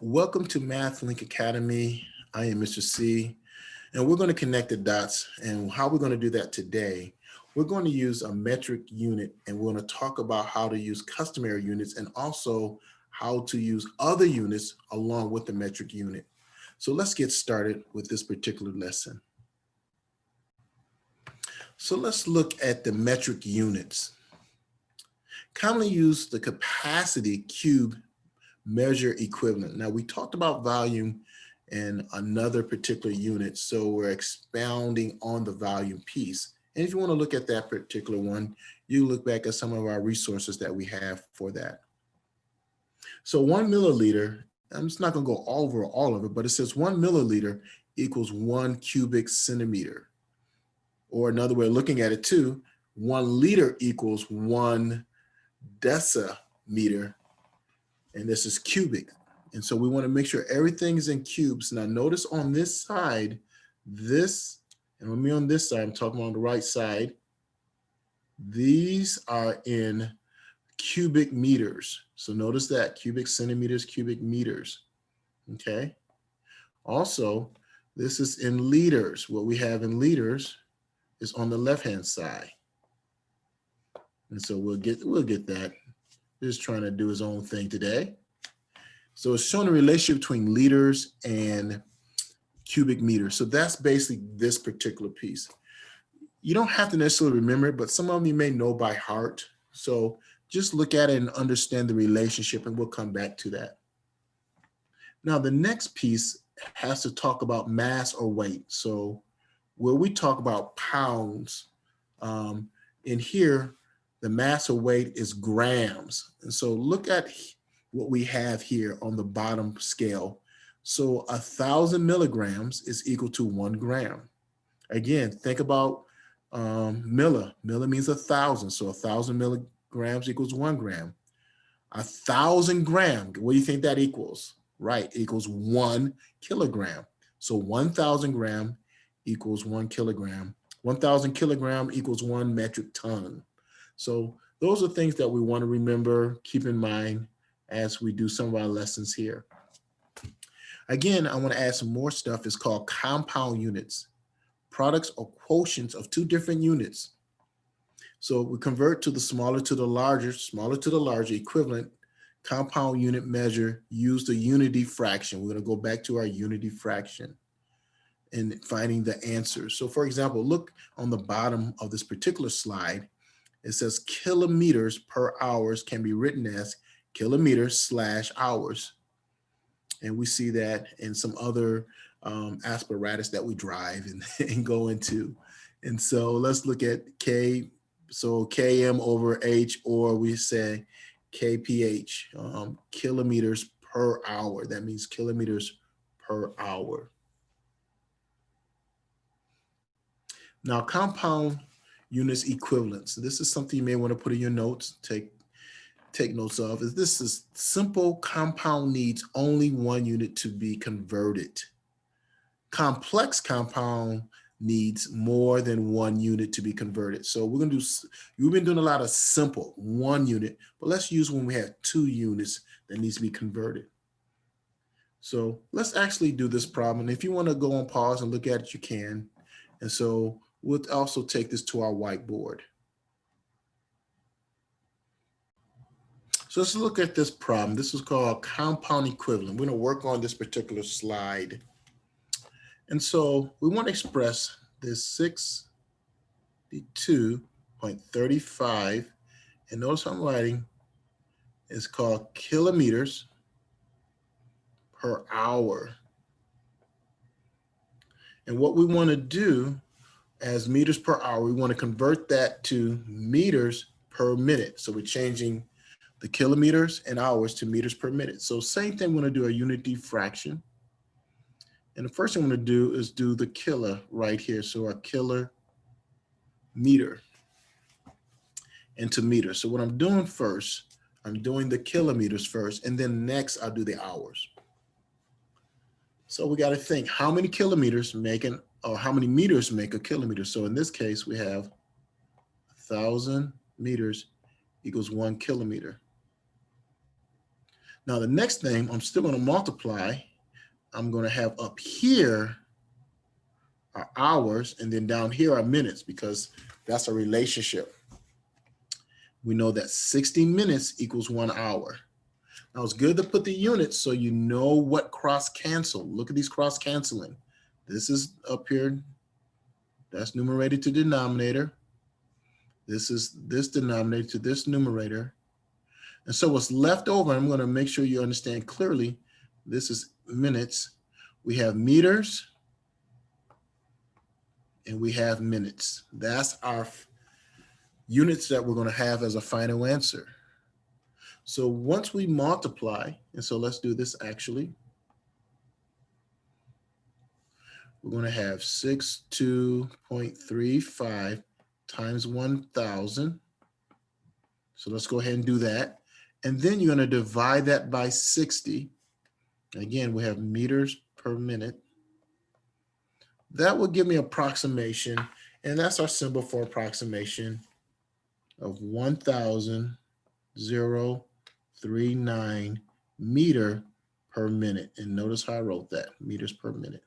Welcome to MathLink Academy. I am Mr. C, and we're going to connect the dots. And how we're going to do that today, we're going to use a metric unit, and we're going to talk about how to use customary units and also how to use other units along with the metric unit. So let's get started with this particular lesson. So let's look at the metric units. Commonly used the capacity cube measure equivalent. Now we talked about volume in another particular unit, so we're expounding on the volume piece. And if you want to look at that particular one, you look back at some of our resources that we have for that. So 1 milliliter, I'm just not going to go over all of it, but it says 1 milliliter equals 1 cubic centimeter. Or another way of looking at it too, 1 liter equals 1 decimeter. And this is cubic. And so we want to make sure everything is in cubes. Now notice on this side, this, and when me on this side, I'm talking on the right side, these are in cubic meters. So notice that, cubic centimeters, cubic meters, okay? Also, this is in liters. What we have in liters is on the left-hand side. And so we'll get that. Just trying to do his own thing today. So it's showing a relationship between liters and cubic meters. So that's basically this particular piece. You don't have to necessarily remember it, but some of you may know by heart. So just look at it and understand the relationship, and we'll come back to that. Now the next piece has to talk about mass or weight. So where we talk about pounds, in here, the mass or weight is grams. And so look at what we have here on the bottom scale. So 1,000 milligrams is equal to 1 gram. Again, think about milli. Milli means 1,000. So 1,000 milligrams equals 1 gram. 1,000 grams, what do you think that equals? Right, equals 1 kilogram. So 1,000 gram equals 1 kilogram. 1,000 kilogram equals 1 metric ton. So those are things that we want to remember, keep in mind as we do some of our lessons here. Again, I want to add some more stuff. It's called compound units, products or quotients of two different units. So we convert to the smaller to the larger equivalent compound unit measure, use the unity fraction. We're going to go back to our unity fraction and finding the answers. So for example, look on the bottom of this particular slide. It says kilometers per hours can be written as kilometers / hours. And we see that in some other apparatus that we drive and go into. And so let's look at K, so KM over H, or we say KPH, kilometers per hour. That means kilometers per hour. Now compound units equivalence. This is something you may want to put in your notes, take notes of. This is simple compound needs only one unit to be converted. Complex compound needs more than one unit to be converted. So we're going to do, you've been doing a lot of simple, 1 unit, but let's use when we have 2 units that needs to be converted. So let's actually do this problem. If you want to go on pause and look at it, you can. And so we'll also take this to our whiteboard. So let's look at this problem. This is called compound equivalent. We're going to work on this particular slide. And so we want to express this 62.35. And notice I'm writing, it's called kilometers per hour. And what we want to do as meters per hour, we want to convert that to meters per minute. So we're changing the kilometers and hours to meters per minute. So same thing, we're going to do a unity fraction. And the first thing I'm going to do is do the kilo right here. So a kilometer into meters. So what I'm doing first, I'm doing the kilometers first, and then next I'll do the hours. So we got to think, how many kilometers make or how many meters make a kilometer? So in this case, we have 1,000 meters equals 1 kilometer. Now the next thing, I'm still going to multiply. I'm going to have up here our hours, and then down here are minutes, because that's a relationship. We know that 60 minutes equals 1 hour. Now it's good to put the units so you know what cross cancel. Look at these cross canceling. This is up here. That's numerator to denominator. This is this denominator to this numerator. And so what's left over, I'm going to make sure you understand clearly, this is minutes. We have meters and we have minutes. That's our units that we're going to have as a final answer. So once we multiply, and so let's do this actually. We're going to have 62.35 times 1,000. So let's go ahead and do that. And then you're going to divide that by 60. Again, we have meters per minute. That will give me approximation, and that's our symbol for approximation of 1,039 meter per minute. And notice how I wrote that, meters per minute.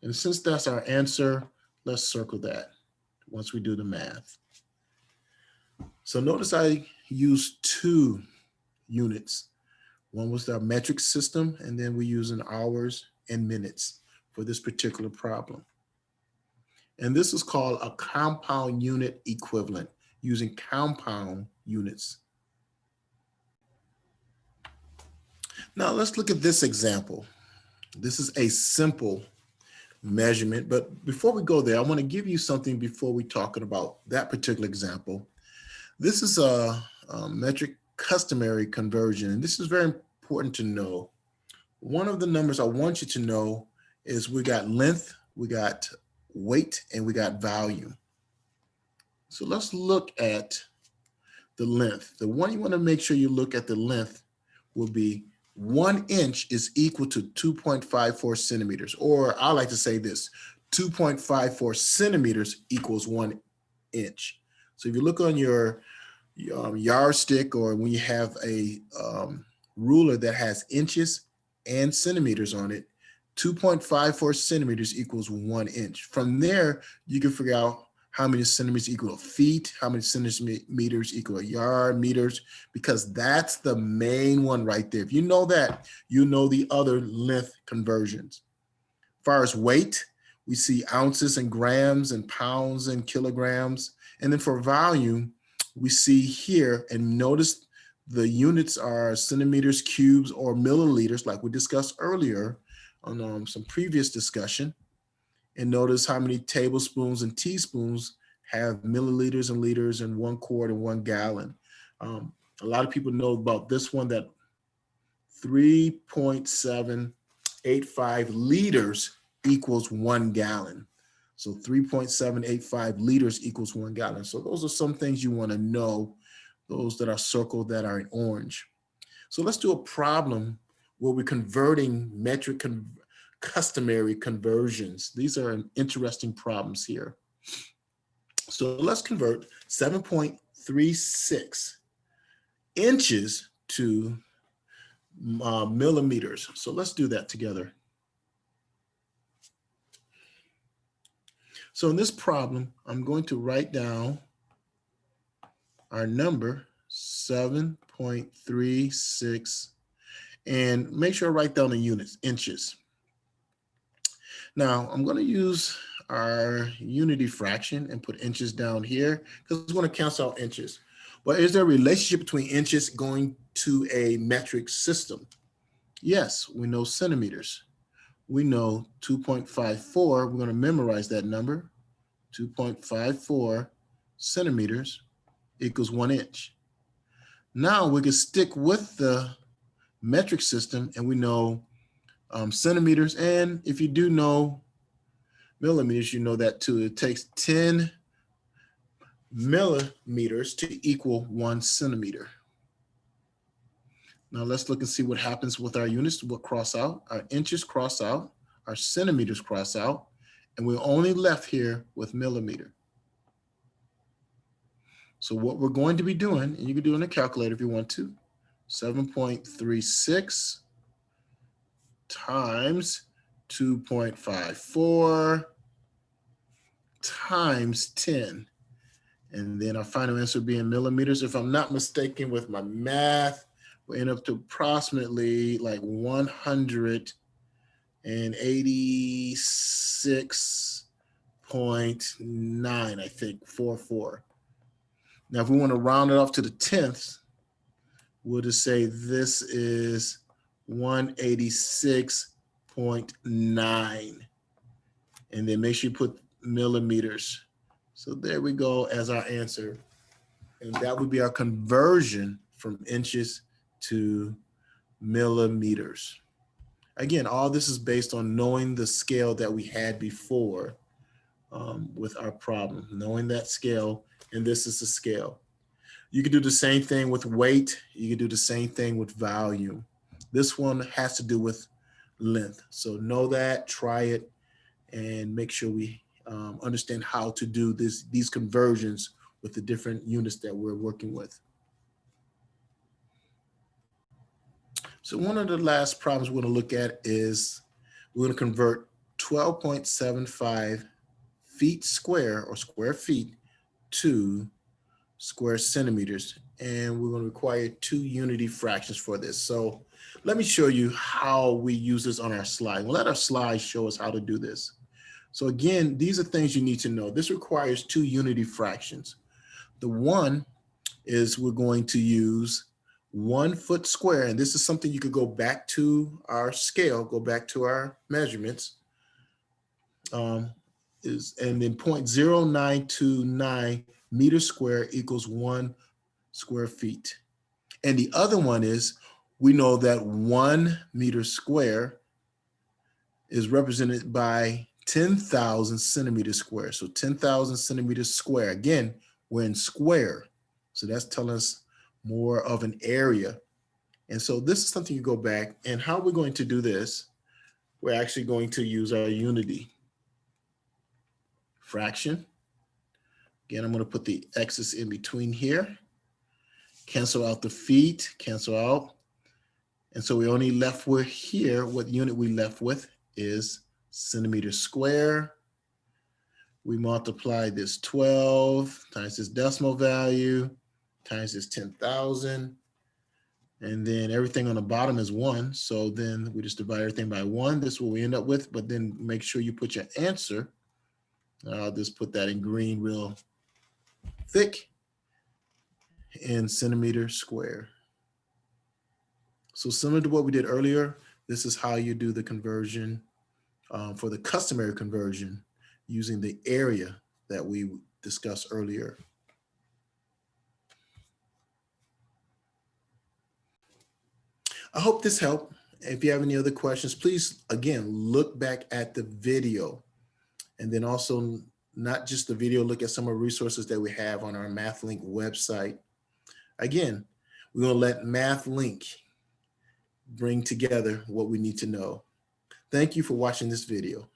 And since that's our answer, let's circle that once we do the math. So notice I used 2 units. One was our metric system, and then we use in hours and minutes for this particular problem. And this is called a compound unit equivalent, using compound units. Now let's look at this example. This is a simple measurement, but before we go there, I want to give you something before we talk about that particular example. This is a METRIC-CUSTOMARY conversion, and this is very important to know. One of the numbers I want you to know is we got length, we got weight, and we got volume. So let's look at the length. The one you want to make sure you look at the length will be 1 inch is equal to 2.54 centimeters, or I like to say this, 2.54 centimeters equals 1 inch. So if you look on your yardstick, or when you have a ruler that has inches and centimeters on it, 2.54 centimeters equals 1 inch. From there, you can figure out how many centimeters equal feet, how many centimeters equal a yard, meters, because that's the main one right there. If you know that, you know the other length conversions. As far as weight, we see ounces and grams and pounds and kilograms. And then for volume, we see here, and notice the units are centimeters, cubes, or milliliters, like we discussed earlier on some previous discussion. And notice how many tablespoons and teaspoons have milliliters and liters and 1 quart and 1 gallon. A lot of people know about this one, that 3.785 liters equals 1 gallon. So 3.785 liters equals 1 gallon. So those are some things you want to know, those that are circled that are in orange. So let's do a problem where we're converting customary conversions. These are interesting problems here. So let's convert 7.36 inches to millimeters. So let's do that together. So in this problem, I'm going to write down our number 7.36, and make sure I write down the units, inches. Now I'm going to use our unity fraction and put inches down here because it's going to cancel out inches. But is there a relationship between inches going to a metric system? Yes, we know centimeters. We know 2.54, we're going to memorize that number. 2.54 centimeters equals 1 inch. Now we can stick with the metric system, and we know centimeters, and if you do know millimeters, you know that too. It takes 10 millimeters to equal 1 centimeter. Now let's look and see what happens with our units. We'll cross out, our inches cross out, our centimeters cross out, and we're only left here with millimeter. So what we're going to be doing, and you can do it in a calculator if you want to, 7.36 times 2.54 times 10. And then our final answer would be in millimeters. If I'm not mistaken with my math, we end up to approximately like 186.9, I think, 44. Now, if we want to round it off to the 10th, we'll just say this is 186.9. And then make sure you put millimeters. So there we go as our answer. And that would be our conversion from inches to millimeters. Again, all this is based on knowing the scale that we had before with our problem, knowing that scale, and this is the scale. You can do the same thing with weight. You can do the same thing with volume. This one has to do with length. So know that, try it, and make sure we understand how to do these conversions with the different units that we're working with. So one of the last problems we're going to look at is we're going to convert 12.75 feet square or square feet to square centimeters. And we're going to require 2 unity fractions for this. So let me show you how we use this on our slide. We'll let our slide show us how to do this. So again, these are things you need to know. This requires 2 unity fractions. The one is we're going to use 1 foot square, and this is something you could go back to our scale, go back to our measurements, and then 0.0929 meters square equals 1 square feet. And the other one is, we know that 1 meter square is represented by 10,000 centimeters square. So 10,000 centimeters square. Again, we're in square. So that's telling us more of an area. And so this is something you go back, and how we're going to do this, we're actually going to use our unity fraction. Again, I'm going to put the x's in between here. Cancel out the feet, cancel out. And so we only left with here, what unit we left with is centimeters square. We multiply this 12 times this decimal value times this 10,000. And then everything on the bottom is 1. So then we just divide everything by 1. This is what we end up with. But then make sure you put your answer. I'll just put that in green real thick in centimeters square. So similar to what we did earlier, this is how you do the conversion for the customary conversion using the area that we discussed earlier. I hope this helped. If you have any other questions, please, again, look back at the video, and then also not just the video, look at some of the resources that we have on our MathLink website. Again, we're going to let MathLink bring together what we need to know. Thank you for watching this video.